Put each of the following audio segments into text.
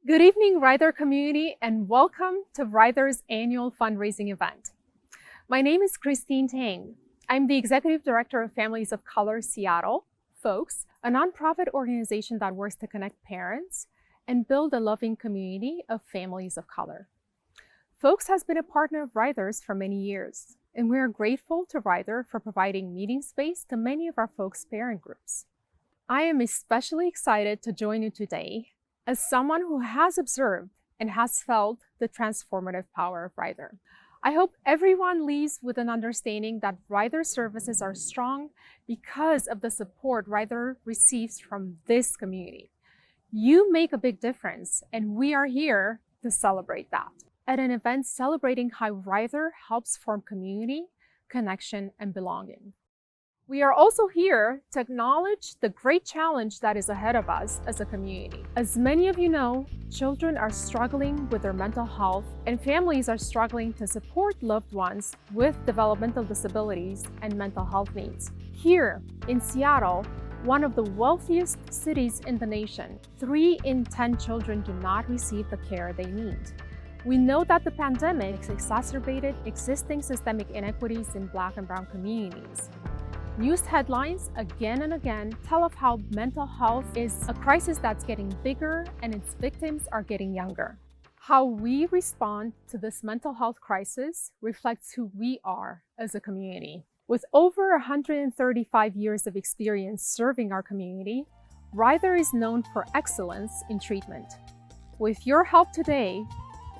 Good evening, Ryther community, and welcome to Ryther's annual fundraising event. My name is Christine Tang. I'm the Executive Director of Families of Color Seattle, FOCS, a nonprofit organization that works to connect parents and build a loving community of families of color. FOCS has been a partner of Ryther's for many years, and we are grateful to Ryther for providing meeting space to many of our FOCS parent groups. I am especially excited to join you today as someone who has observed and has felt the transformative power of Ryther. I hope everyone leaves with an understanding that Ryther services are strong because of the support Ryther receives from this community. You make a big difference, and we are here to celebrate that. At an event celebrating how Ryther helps form community, connection, and belonging. We are also here to acknowledge the great challenge that is ahead of us as a community. As many of you know, children are struggling with their mental health and families are struggling to support loved ones with developmental disabilities and mental health needs. Here in Seattle, one of the wealthiest cities in the nation, 3 in 10 children do not receive the care they need. We know that the pandemic has exacerbated existing systemic inequities in Black and Brown communities. News headlines again and again tell of how mental health is a crisis that's getting bigger and its victims are getting younger. How we respond to this mental health crisis reflects who we are as a community. With over 135 years of experience serving our community, Ryther is known for excellence in treatment. With your help today,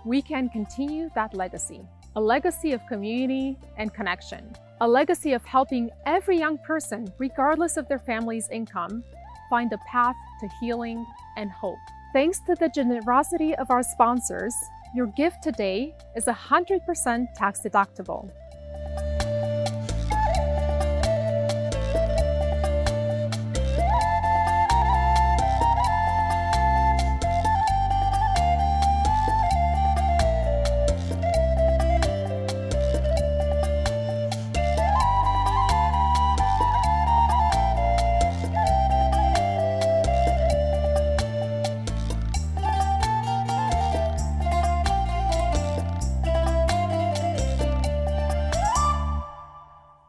we can continue that legacy. A legacy of community and connection. A legacy of helping every young person, regardless of their family's income, find a path to healing and hope. Thanks to the generosity of our sponsors, your gift today is 100% tax deductible.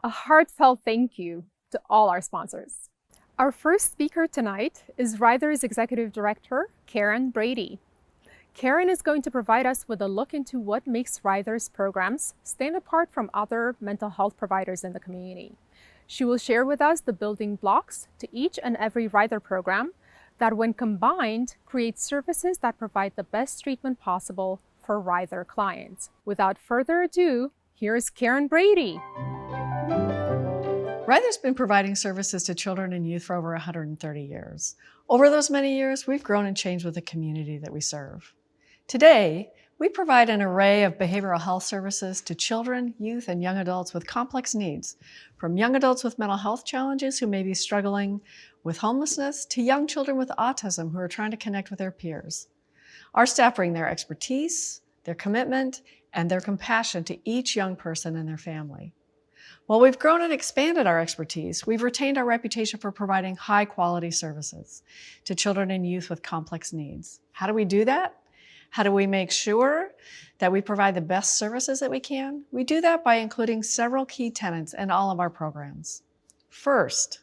A heartfelt thank you to all our sponsors. Our first speaker tonight is Ryther's Executive Director, Karen Brady. Karen is going to provide us with a look into what makes Ryther's programs stand apart from other mental health providers in the community. She will share with us the building blocks to each and every Ryther program that, when combined, create services that provide the best treatment possible for Ryther clients. Without further ado, here's Karen Brady. Ryther's been providing services to children and youth for over 130 years. Over those many years, we've grown and changed with the community that we serve. Today, we provide an array of behavioral health services to children, youth, and young adults with complex needs, from young adults with mental health challenges who may be struggling with homelessness to young children with autism who are trying to connect with their peers. Our staff bring their expertise, their commitment, and their compassion to each young person and their family. While we've grown and expanded our expertise, we've retained our reputation for providing high-quality services to children and youth with complex needs. How do we do that? How do we make sure that we provide the best services that we can? We do that by including several key tenets in all of our programs. First,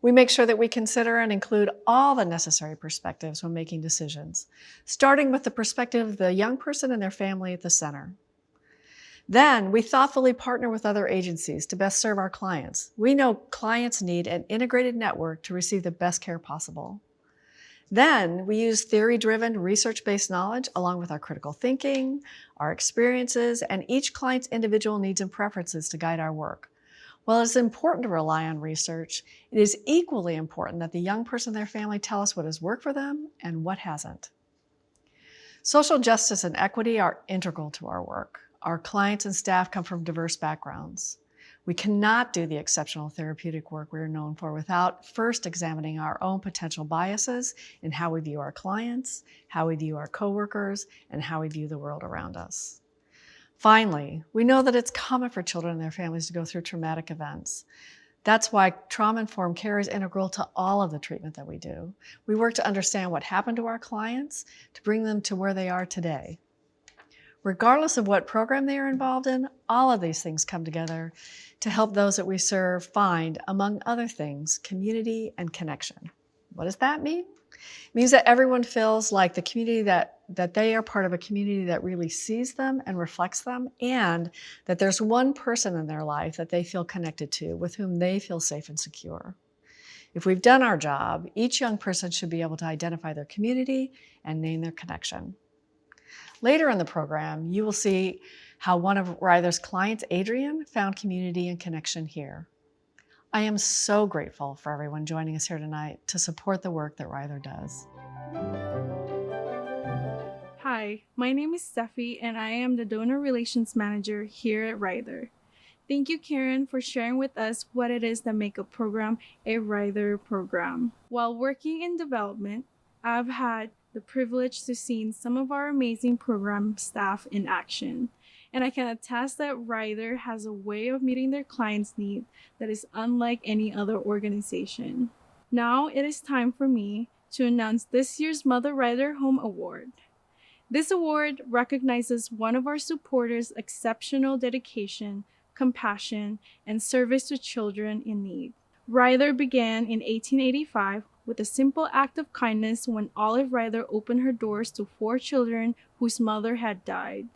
we make sure that we consider and include all the necessary perspectives when making decisions, starting with the perspective of the young person and their family at the center. Then we thoughtfully partner with other agencies to best serve our clients. We know clients need an integrated network to receive the best care possible. Then we use theory-driven, research-based knowledge along with our critical thinking, our experiences, and each client's individual needs and preferences to guide our work. While it's important to rely on research, it is equally important that the young person and their family tell us what has worked for them and what hasn't. Social justice and equity are integral to our work. Our clients and staff come from diverse backgrounds. We cannot do the exceptional therapeutic work we are known for without first examining our own potential biases in how we view our clients, how we view our coworkers, and how we view the world around us. Finally, we know that it's common for children and their families to go through traumatic events. That's why trauma-informed care is integral to all of the treatment that we do. We work to understand what happened to our clients to bring them to where they are today. Regardless of what program they are involved in, all of these things come together to help those that we serve find, among other things, community and connection. What does that mean? It means that everyone feels like the community that they are part of a community that really sees them and reflects them, and that there's one person in their life that they feel connected to, with whom they feel safe and secure. If we've done our job, each young person should be able to identify their community and name their connection. Later in the program, you will see how one of Ryther's clients, Adrian, found community and connection here. I am so grateful for everyone joining us here tonight to support the work that Ryther does. Hi, my name is Steffi and I am the Donor Relations Manager here at Ryther. Thank you, Karen, for sharing with us what it is that makes a program a Ryther program. While working in development, I've had the privilege to see some of our amazing program staff in action. And I can attest that Ryther has a way of meeting their clients' needs that is unlike any other organization. Now it is time for me to announce this year's Mother Ryther Home Award. This award recognizes one of our supporters' exceptional dedication, compassion, and service to children in need. Ryther began in 1885 with a simple act of kindness when Olive Ryther opened her doors to 4 children whose mother had died.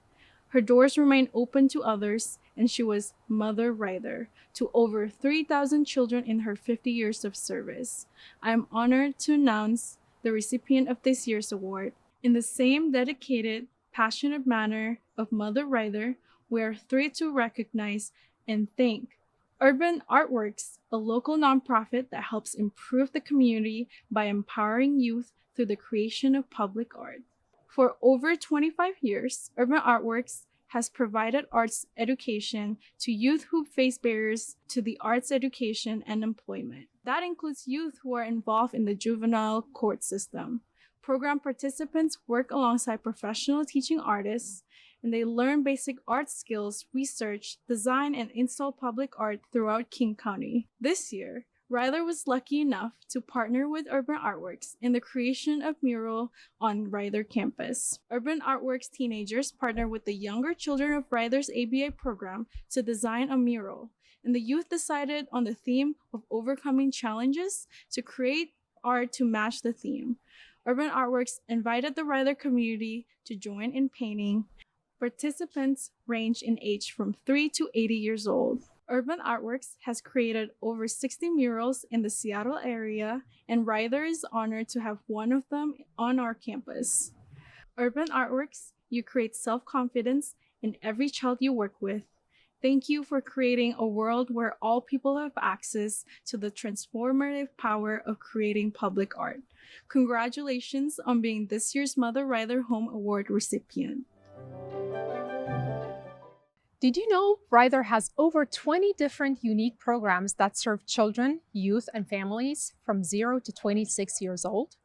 Her doors remained open to others, and she was Mother Ryther to over 3,000 children in her 50 years of service. I am honored to announce the recipient of this year's award. In the same dedicated, passionate manner of Mother Ryther, we are thrilled to recognize and thank Urban Artworks, a local nonprofit that helps improve the community by empowering youth through the creation of public art. For over 25 years, Urban Artworks has provided arts education to youth who face barriers to the arts education and employment. That includes youth who are involved in the juvenile court system. Program participants work alongside professional teaching artists, and they learn basic art skills, research, design, and install public art throughout King County. This year, Ryther was lucky enough to partner with Urban Artworks in the creation of mural on Ryther campus. Urban Artworks teenagers partnered with the younger children of Ryther's ABA program to design a mural, and the youth decided on the theme of overcoming challenges to create art to match the theme. Urban Artworks invited the Ryther community to join in painting. Participants range in age from 3 to 80 years old. Urban Artworks has created over 60 murals in the Seattle area, and Ryther is honored to have one of them on our campus. Urban Artworks, you create self-confidence in every child you work with. Thank you for creating a world where all people have access to the transformative power of creating public art. Congratulations on being this year's Mother Ryther Home Award recipient. Did you know Ryther has over 20 different unique programs that serve children, youth, and families from 0 to 26 years old?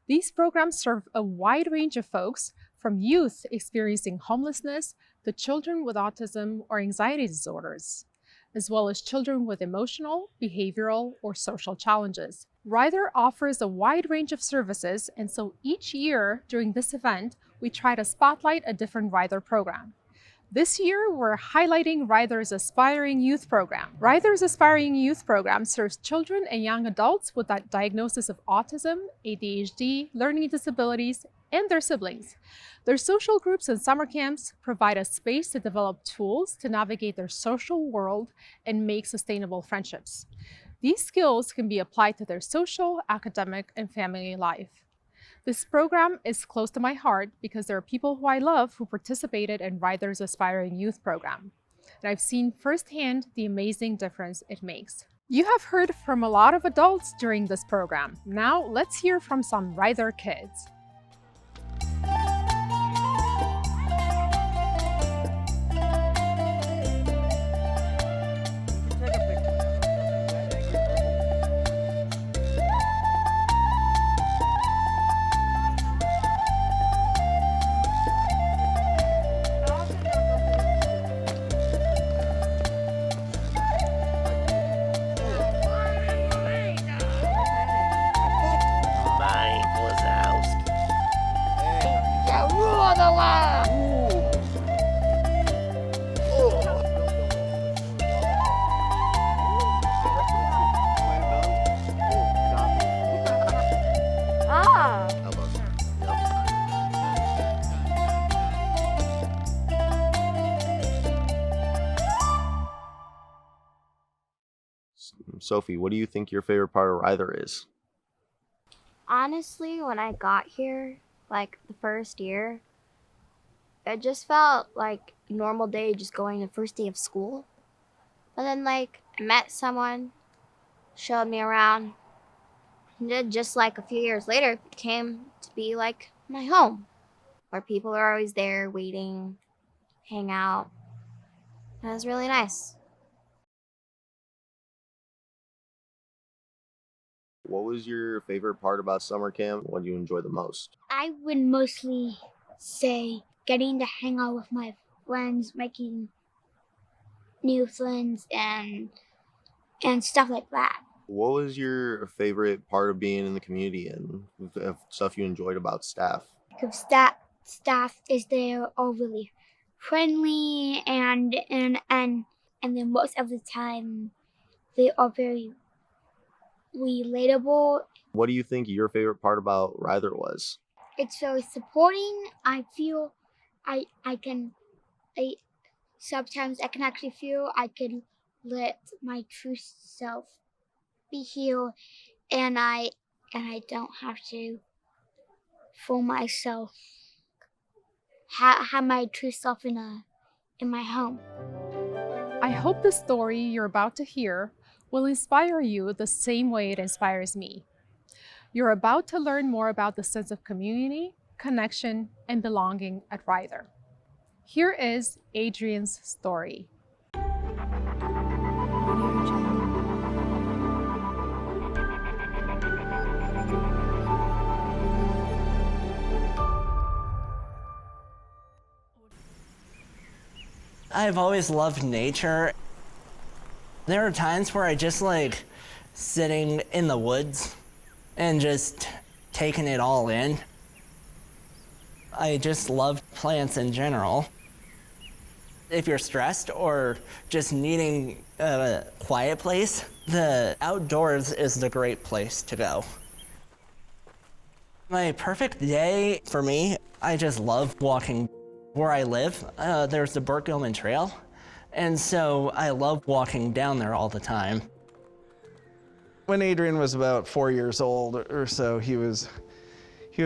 These programs serve a wide range of folks, from youth experiencing homelessness to children with autism or anxiety disorders, as well as children with emotional, behavioral, or social challenges. Ryther offers a wide range of services, and so each year during this event, we try to spotlight a different Ryther program. This year, we're highlighting Ryther's Aspiring Youth Program. Ryther's Aspiring Youth Program serves children and young adults with a diagnosis of autism, ADHD, learning disabilities, and their siblings. Their social groups and summer camps provide a space to develop tools to navigate their social world and make sustainable friendships. These skills can be applied to their social, academic, and family life. This program is close to my heart because there are people who I love who participated in Ryther's Aspiring Youth Program, and I've seen firsthand the amazing difference it makes. You have heard from a lot of adults during this program. Now let's hear from some Ryther kids. Sophie, what do you think your favorite part of Ryther is? Honestly, when I got here, like the first year, it just felt like a normal day just going the first day of school. But then like I met someone, showed me around, and then just like a few years later it came to be like my home, where people are always there waiting, hang out. And it was really nice. What was your favorite part about summer camp? What do you enjoy the most? I would mostly say getting to hang out with my friends, making new friends, and stuff like that. What was your favorite part of being in the community and stuff you enjoyed about staff? Because staff is there all really friendly, and then most of the time they are very relatable. What do you think your favorite part about Ryther was? It's very supporting. I feel I sometimes I can actually feel I can let my true self be here, and I don't have to fool myself. Have my true self in my home. I hope the story you're about to hear will inspire you the same way it inspires me. You're about to learn more about the sense of community, connection, and belonging at Ryther. Here is Adrian's story. I've always loved nature. There are times where I just like sitting in the woods and just taking it all in. I just love plants in general. If you're stressed or just needing a quiet place, the outdoors is the great place to go. My perfect day for me, I just love walking. Where I live, there's the Burt Gilman Trail, and so I love walking down there all the time. When Adrian was about 4 years old or so, he was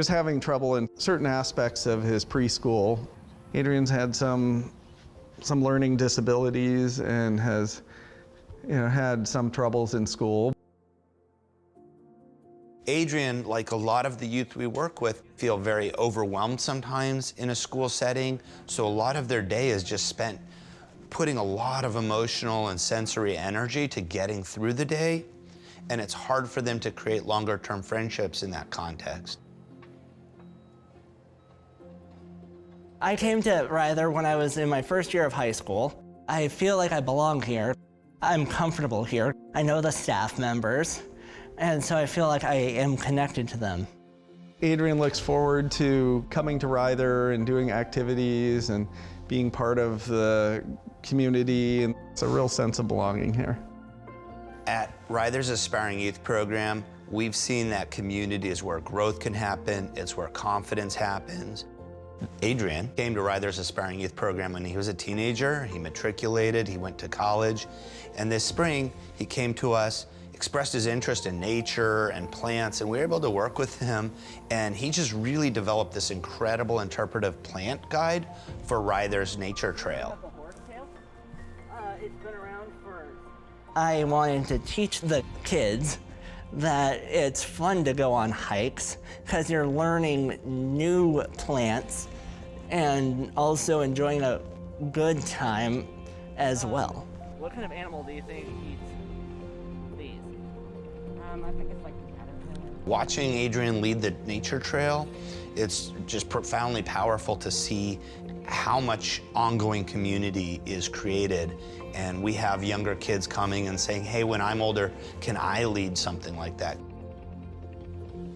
having trouble in certain aspects of his preschool. Adrian's had some learning disabilities and has had some troubles in school. Adrian, like a lot of the youth we work with, feel very overwhelmed sometimes in a school setting. So a lot of their day is just spent putting a lot of emotional and sensory energy to getting through the day. And it's hard for them to create longer-term friendships in that context. I came to Ryther when I was in my first year of high school. I feel like I belong here. I'm comfortable here. I know the staff members. And so I feel like I am connected to them. Adrian looks forward to coming to Ryther and doing activities and being part of the community, and it's a real sense of belonging here. At Ryther's Aspiring Youth Program, we've seen that community is where growth can happen, it's where confidence happens. Adrian came to Ryther's Aspiring Youth Program when he was a teenager. He matriculated, he went to college, and this spring he came to us, expressed his interest in nature and plants, and we were able to work with him, and he just really developed this incredible interpretive plant guide for Ryther's Nature Trail. I wanted to teach the kids that it's fun to go on hikes because you're learning new plants and also enjoying a good time as well. What kind of animal do you think eats these? I think it's like caterpillar. Watching Adrian lead the nature trail, it's just profoundly powerful to see how much ongoing community is created. And we have younger kids coming and saying, hey, when I'm older, can I lead something like that?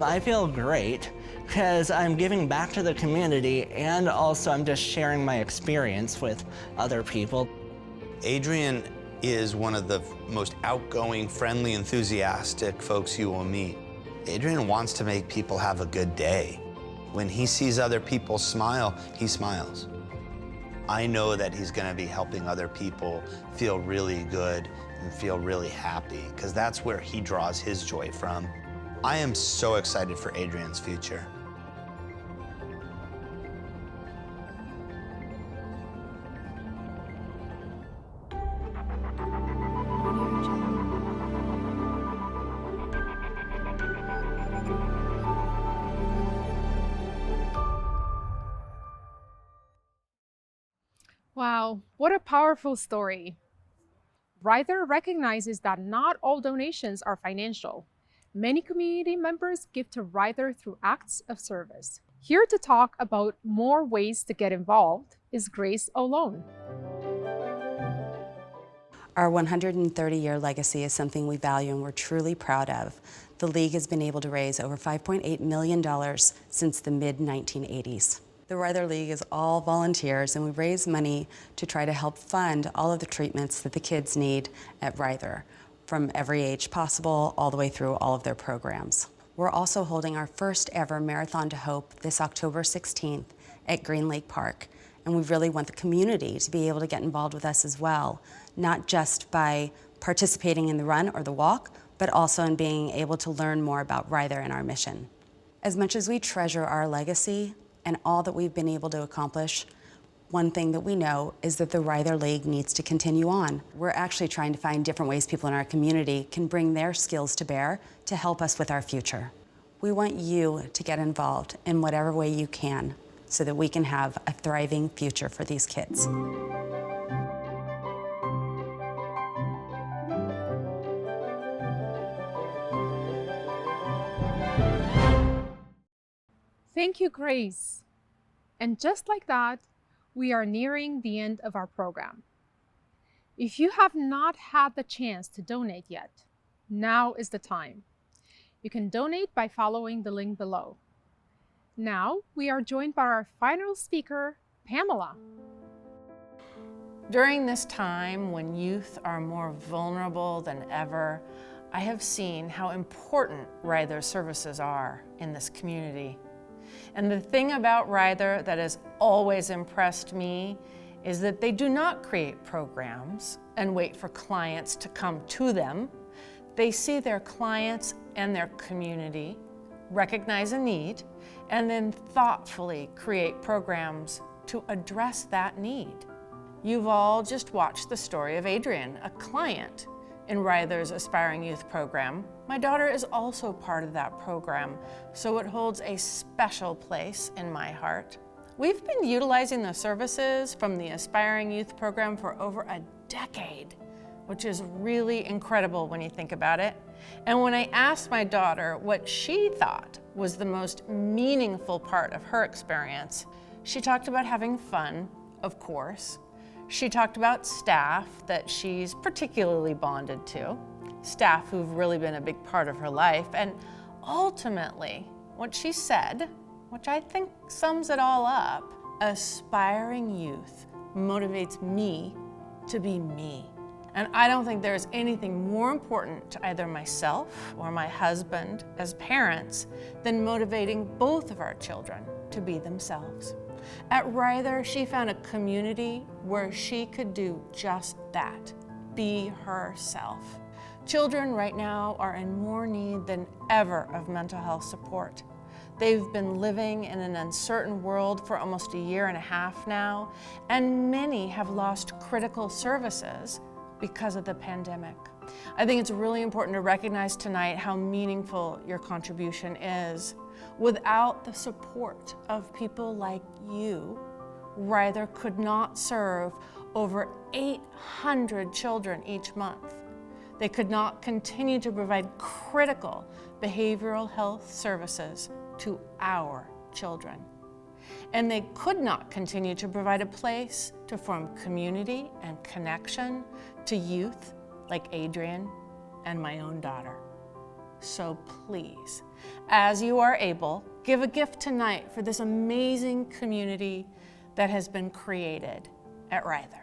I feel great because I'm giving back to the community, and also I'm just sharing my experience with other people. Adrian is one of the most outgoing, friendly, enthusiastic folks you will meet. Adrian wants to make people have a good day. When he sees other people smile, he smiles. I know that he's going to be helping other people feel really good and feel really happy, because that's where he draws his joy from. I am so excited for Adrian's future. Wow, what a powerful story. Ryther recognizes that not all donations are financial. Many community members give to Ryther through acts of service. Here to talk about more ways to get involved is Grace Olone. Our 130-year legacy is something we value and we're truly proud of. The League has been able to raise over $5.8 million since the mid-1980s. The Ryther League is all volunteers, and we raise money to try to help fund all of the treatments that the kids need at Ryther, from every age possible all the way through all of their programs. We're also holding our first ever Marathon to Hope this October 16th at Green Lake Park, and we really want the community to be able to get involved with us as well, not just by participating in the run or the walk, but also in being able to learn more about Ryther and our mission. As much as we treasure our legacy and all that we've been able to accomplish, one thing that we know is that the Ryther League needs to continue on. We're actually trying to find different ways people in our community can bring their skills to bear to help us with our future. We want you to get involved in whatever way you can so that we can have a thriving future for these kids. Thank you, Grace. And just like that, we are nearing the end of our program. If you have not had the chance to donate yet, now is the time. You can donate by following the link below. Now, we are joined by our final speaker, Pamela. During this time when youth are more vulnerable than ever, I have seen how important Ryther services are in this community. And the thing about Ryther that has always impressed me is that they do not create programs and wait for clients to come to them. They see their clients and their community, recognize a need, and then thoughtfully create programs to address that need. You've all just watched the story of Adrian, a client in Ryther's Aspiring Youth program. My daughter is also part of that program, so it holds a special place in my heart. We've been utilizing the services from the Aspiring Youth program for over a decade, which is really incredible when you think about it. And when I asked my daughter what she thought was the most meaningful part of her experience, she talked about having fun, of course. She talked about staff that she's particularly bonded to, staff who've really been a big part of her life, and ultimately, what she said, which I think sums it all up, aspiring youth motivates me to be me. And I don't think there's anything more important to either myself or my husband as parents than motivating both of our children to be themselves. At Ryther, she found a community where she could do just that, be herself. Children right now are in more need than ever of mental health support. They've been living in an uncertain world for almost a year and a half now, and many have lost critical services because of the pandemic. I think it's really important to recognize tonight how meaningful your contribution is. Without the support of people like you, Ryther could not serve over 800 children each month. They could not continue to provide critical behavioral health services to our children. And they could not continue to provide a place to form community and connection to youth like Adrian and my own daughter. So please, as you are able, give a gift tonight for this amazing community that has been created at Ryther.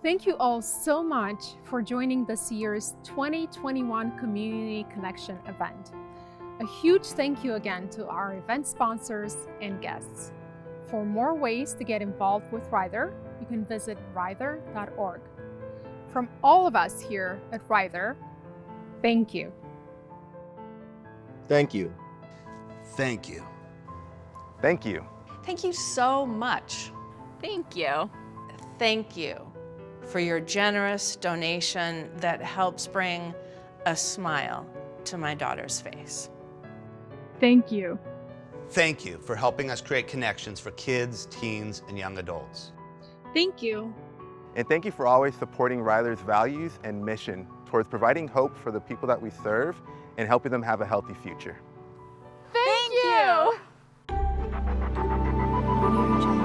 Thank you all so much for joining this year's 2021 Community Connection event. A huge thank you again to our event sponsors and guests. For more ways to get involved with Ryther, you can visit ryther.org. From all of us here at Ryther, thank you. Thank you. Thank you. Thank you. Thank you so much. Thank you. Thank you for your generous donation that helps bring a smile to my daughter's face. Thank you. Thank you for helping us create connections for kids, teens, and young adults. Thank you. And thank you for always supporting Ryther's values and mission towards providing hope for the people that we serve and helping them have a healthy future. Thank you. Audio